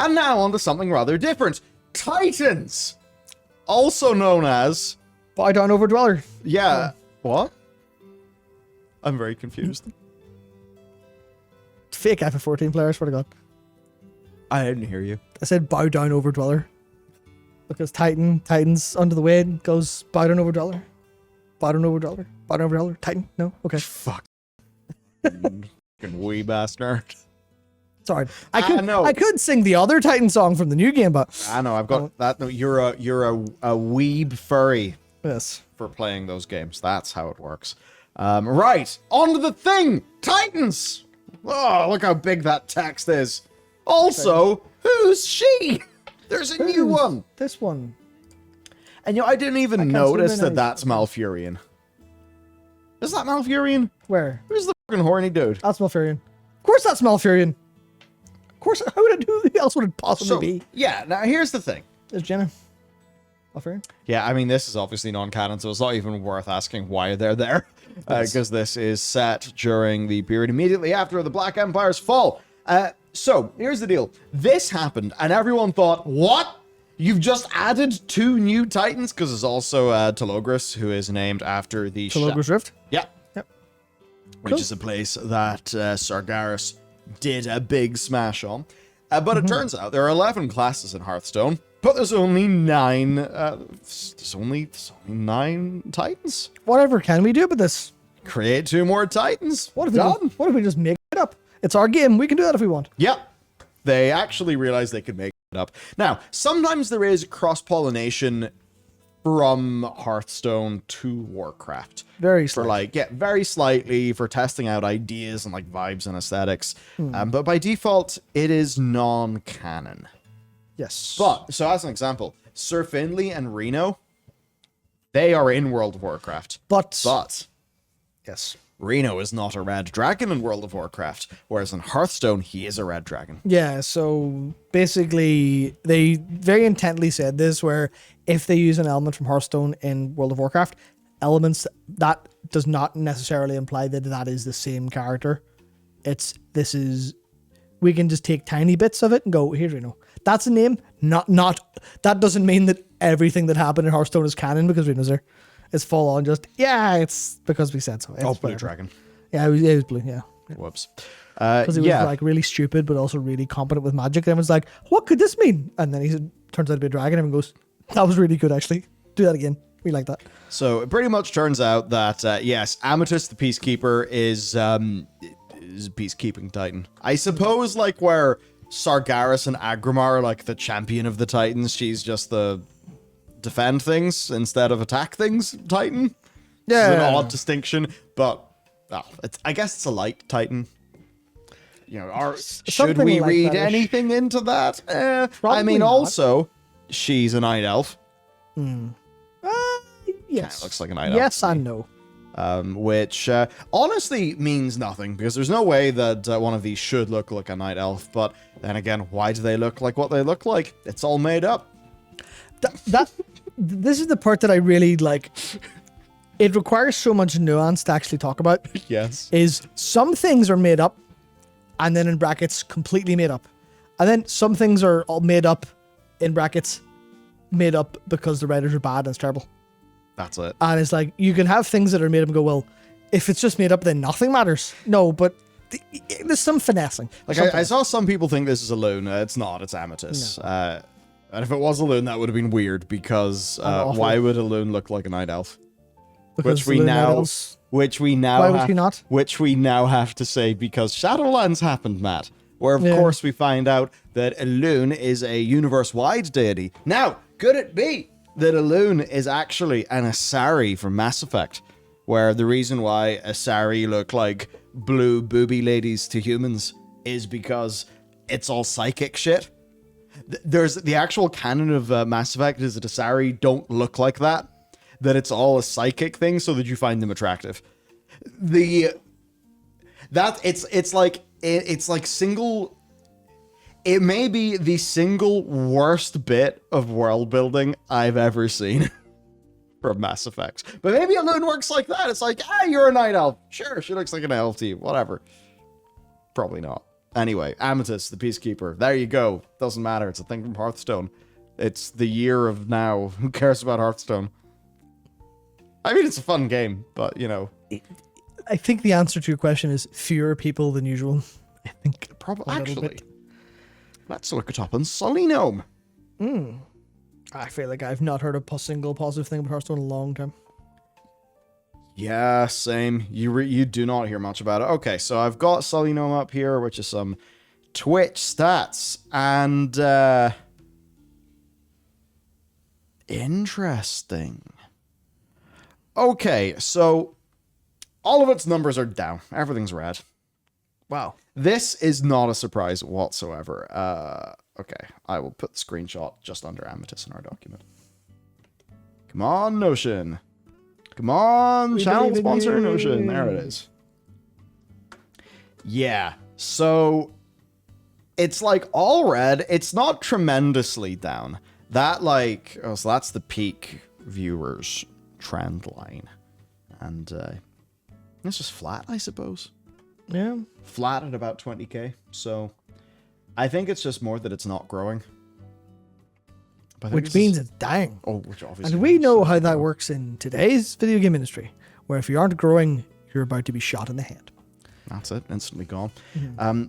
And now on to something rather different. Titans! Also known as... Bow down over Dweller. Yeah. What? I'm very confused. Fake F14 players, swear to God. I didn't hear you. I said bow down over Dweller. Because Titans under the way goes bow down over Dweller. Bow down over Dweller. Bow down over Dweller. Titan? No? Okay. Fuck. Fucking wee bastard. Sorry. I could sing the other Titan song from the new game, but... I know, I've got that. No, you're a weeb furry. Yes. For playing those games. That's how it works. Right. On to the thing. Titans. Oh, look how big that text is. Also, who's she? There's a new one. This one. And I didn't even notice that that's Malfurion. Is that Malfurion? Where? Who's the fucking horny dude? That's Malfurion. Of course that's Malfurion. Of course, who else would it possibly be? Yeah, now here's the thing. There's Jenna. Malfurion? Yeah, I mean, this is obviously non-canon, so it's not even worth asking why they're there. Because this is set during the period immediately after the Black Empire's fall. So, here's the deal. This happened, and everyone thought, what? You've just added 2 new Titans? Because there's also Telogris, who is named after the... Telogris Rift? Yeah. Yep. Which is a place that Sargeras did a big smash on. But it turns out there are 11 classes in Hearthstone, but there's only 9... there's only 9 Titans. Whatever can we do with this? Create 2 more Titans. What if we just make it up? It's our game. We can do that if we want. Yep. They actually realized they could make it up. Now, sometimes there is cross-pollination from Hearthstone to Warcraft. Very slightly. Very slightly for testing out ideas and vibes and aesthetics. But by default, it is non-canon. Yes. But, so as an example, Sir Finley and Reno, they are in World of Warcraft. But yes, Reno is not a red dragon in World of Warcraft, whereas in Hearthstone, he is a red dragon. Yeah, so basically, they very intently said this, where if they use an element from Hearthstone in World of Warcraft, elements, that does not necessarily imply that that is the same character. We can just take tiny bits of it and go, here, Reno. That's a name, that doesn't mean that everything that happened in Hearthstone is canon because Reno's there. It's full on just, it's because we said so. It's Blue dragon. Yeah, it was blue, yeah. Whoops. Because he was really stupid, but also really competent with magic. Then was like, what could this mean? And then he turns out to be a dragon. Everyone goes, that was really good, actually. Do that again. We like that. So it pretty much turns out that, yes, Amethyst the Peacekeeper is a peacekeeping titan. I suppose where Sargeras and Agrimar are the champion of the titans, she's just the defend things instead of attack things titan. Yeah. It's an odd distinction, but I guess it's a light titan. Should we read anything into that? I mean, not. Also, she's a night elf. Yes. Looks like a night elf. Yes and no. Which honestly means nothing, because there's no way that one of these should look like a night elf. But then again, why do they look like what they look like? It's all made up. This is the part that I really like. It requires so much nuance to actually talk about. Yes. Is some things are made up, and then in brackets, completely made up. And then some things are all made up, in brackets, made up because the writers are bad and it's terrible. That's it. And it's you can have things that are made up and go, well, if it's just made up, then nothing matters. No, but there's some finessing. I saw some people think this is a loon. It's not. It's Amethyst. No. And if it was a loon, that would have been weird, because why would a loon look like a night elf? Because which we now why would he not? Which we now have to say because Shadowlands happened, Matt. Where of course we find out that a loon is a universe-wide deity. Now, could it be that a loon is actually an Asari from Mass Effect, where the reason why Asari look like blue booby ladies to humans is because it's all psychic shit? There's the actual canon of Mass Effect is that Asari don't look like that it's all a psychic thing so that you find them attractive. It may be the single worst bit of world building I've ever seen from Mass Effect. But maybe a loon works like that. It's you're a night elf. Sure, she looks like an elf to you. Whatever. Probably not. Anyway, Amethyst, the Peacekeeper. There you go. Doesn't matter. It's a thing from Hearthstone. It's the year of now. Who cares about Hearthstone? I mean, it's a fun game, but, you know. I think the answer to your question is fewer people than usual. I think Probably. Actually, let's look it up on Solinome. I feel like I've not heard a single positive thing about Hearthstone in a long time. Yeah, same. You do not hear much about it. Okay, so I've got Solinome up here, which is some Twitch stats. And, interesting. Okay, so all of its numbers are down. Everything's red. Wow. This is not a surprise whatsoever. Okay, I will put the screenshot just under Amethyst in our document. Come on, Notion. Come on, channel sponsor Notion. There it is. Yeah, so it's like all red. It's not tremendously down. That so that's the peak viewers trend line. And it's just flat, I suppose. Yeah. Flat at about 20k. So I think it's just more that it's not growing. Which means it's dying. Oh, which obviously. And we know how that works in today's video game industry, where if you aren't growing, you're about to be shot in the head. That's it, instantly gone.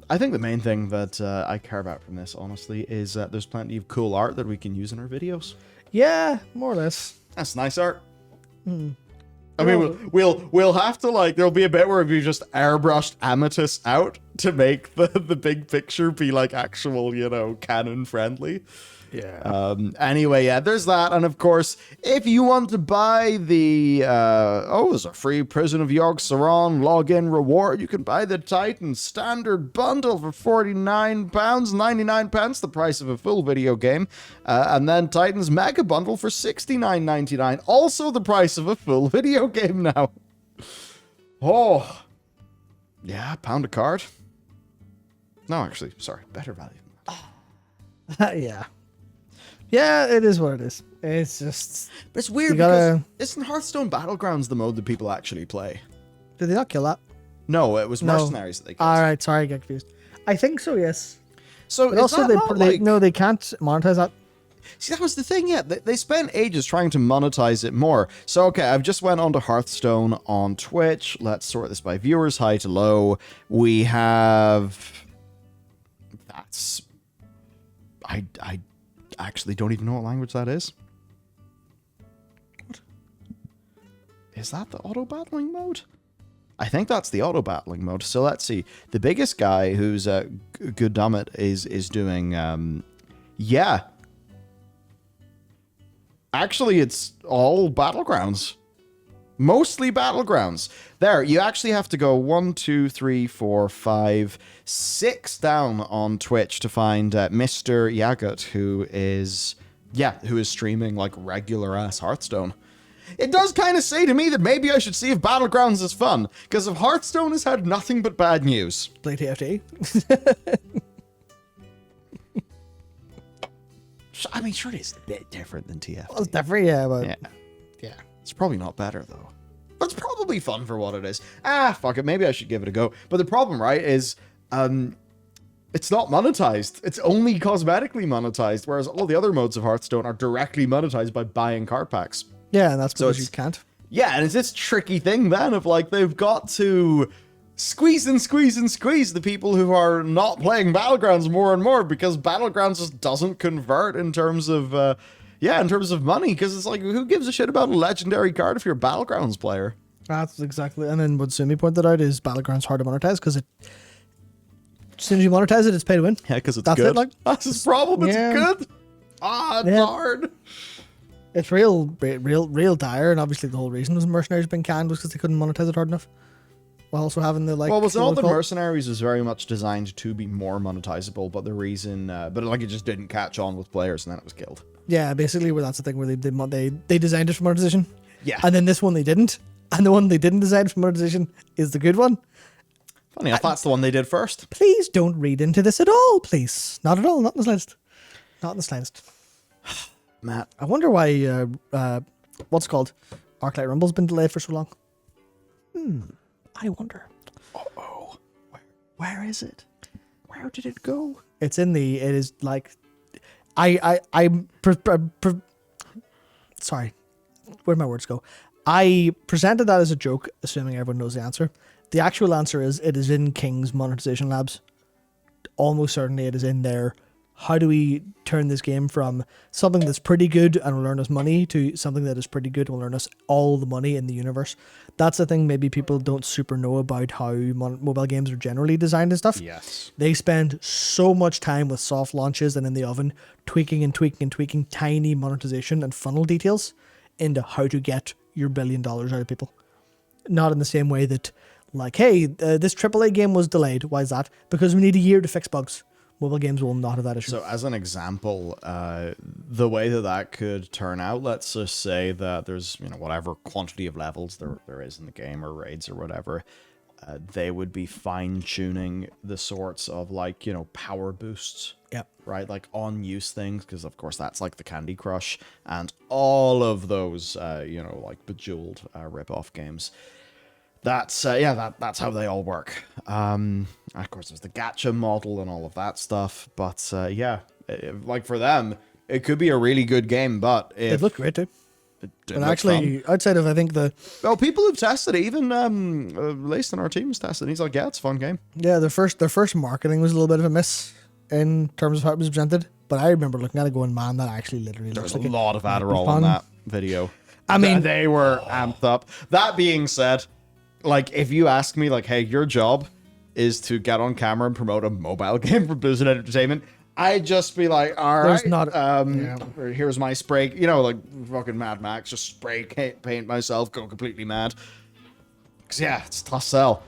I think the main thing that I care about from this, honestly, is that there's plenty of cool art that we can use in our videos. Yeah, more or less. That's nice art. I mean, we'll have to there'll be a bit where we just airbrushed Amethyst out to make the big picture be actual, canon friendly. Yeah. Anyway, yeah, there's that. And of course, if you want to buy the, there's a free Prison of Yogg-Saron login reward. You can buy the Titans standard bundle for £49.99, the price of a full video game. And then Titans mega bundle for $69.99, also the price of a full video game now. Oh, yeah, £1 a card. No, actually, sorry, better value. Yeah. Yeah, it is what it is. It's just... But it's weird because isn't Hearthstone Battlegrounds the mode that people actually play? Did they not kill that? No, it was Mercenaries that they killed. Alright, sorry, I got confused. I think so, yes. So but also, they can't monetize that. See, that was the thing, yeah. They spent ages trying to monetize it more. So, okay, I've just went onto Hearthstone on Twitch. Let's sort this by viewers, high to low. We have... That's... I actually don't even know what language that is. What? Is that the auto-battling mode? I think that's the auto-battling mode. So let's see. The biggest guy who's Gooddammit is doing... yeah. Actually, it's all Battlegrounds. Mostly Battlegrounds. There, you actually have to go 1, 2, 3, 4, 5, 6 down on Twitch to find Mr. Yagut, who is streaming regular ass Hearthstone. It does kind of say to me that maybe I should see if Battlegrounds is fun, because if Hearthstone has had nothing but bad news. Play TFT. I mean, sure, it's a bit different than TFT. Well, it's different, yeah, but... Yeah. It's probably not better, though. But it's probably fun for what it is. Fuck it. Maybe I should give it a go. But the problem, right, is it's not monetized. It's only cosmetically monetized, whereas all the other modes of Hearthstone are directly monetized by buying card packs. Yeah, and that's because you can't. Yeah, and it's this tricky thing then of they've got to squeeze the people who are not playing Battlegrounds more and more, because Battlegrounds just doesn't convert in terms of... in terms of money, because it's who gives a shit about a legendary card if you're a Battlegrounds player? That's exactly. And then what Sumi pointed out is Battlegrounds hard to monetize because as soon as you monetize it, it's pay to win. Yeah, because it's good. That's his problem. It's good. It's hard. It's real dire, and obviously the whole reason was Mercenaries being canned was because they couldn't monetize it hard enough. While also having the Well, was all the Mercenaries was very much designed to be more monetizable, but the reason, it just didn't catch on with players, and then it was killed. Yeah, basically, where that's the thing where they designed it for monetization. Yeah. And then this one they didn't. And the one they didn't design for monetization is the good one. Funny enough, that's the one they did first. Please don't read into this at all, please. Not at all. Not in the slightest. Not in the slightest. Matt. I wonder why, what's it called? Arclight Rumble's been delayed for so long. I wonder. Uh-oh. Where is it? Where did it go? It's in the. It is like, sorry, where'd my words go? I presented that as a joke, assuming everyone knows the answer. The actual answer is it is in King's monetization labs. Almost certainly it is in there. How do we turn this game from something that's pretty good and will earn us money to something that is pretty good and will earn us all the money in the universe? That's the thing maybe people don't super know about how mobile games are generally designed and stuff. Yes. They spend so much time with soft launches and in the oven, tweaking and tweaking and tweaking tiny monetization and funnel details into how to get your $1 billion out of people. Not in the same way that, like, hey, this AAA game was delayed. Why is that? Because we need a year to fix bugs. Mobile games will not have that issue. So as an example, the way that could turn out, let's just say that there's, whatever quantity of levels there is in the game or raids or whatever, they would be fine-tuning the sorts of, like, power boosts. Yep. Right? Like on-use things, because of course that's like the Candy Crush and all of those, like Bejeweled rip-off games. That's that's how they all work. Of course, there's the gacha model and all of that stuff. But like for them, it could be a really good game. But it looked great too. But actually, outside of people have tested it. Even Lace in our team's tested. He's like, yeah, it's a fun game. Yeah, their first marketing was a little bit of a miss in terms of how it was presented. But I remember looking at it going, man, that actually literally looks like There's a lot of Adderall in that video. I mean, they were amped up. That being said, like, if you ask me, like, hey, your job is to get on camera and promote a mobile game for Blizzard Entertainment, I'd just be like, all right, here's my spray, like fucking Mad Max, just spray paint myself, go completely mad. Because, yeah, it's a tough sell.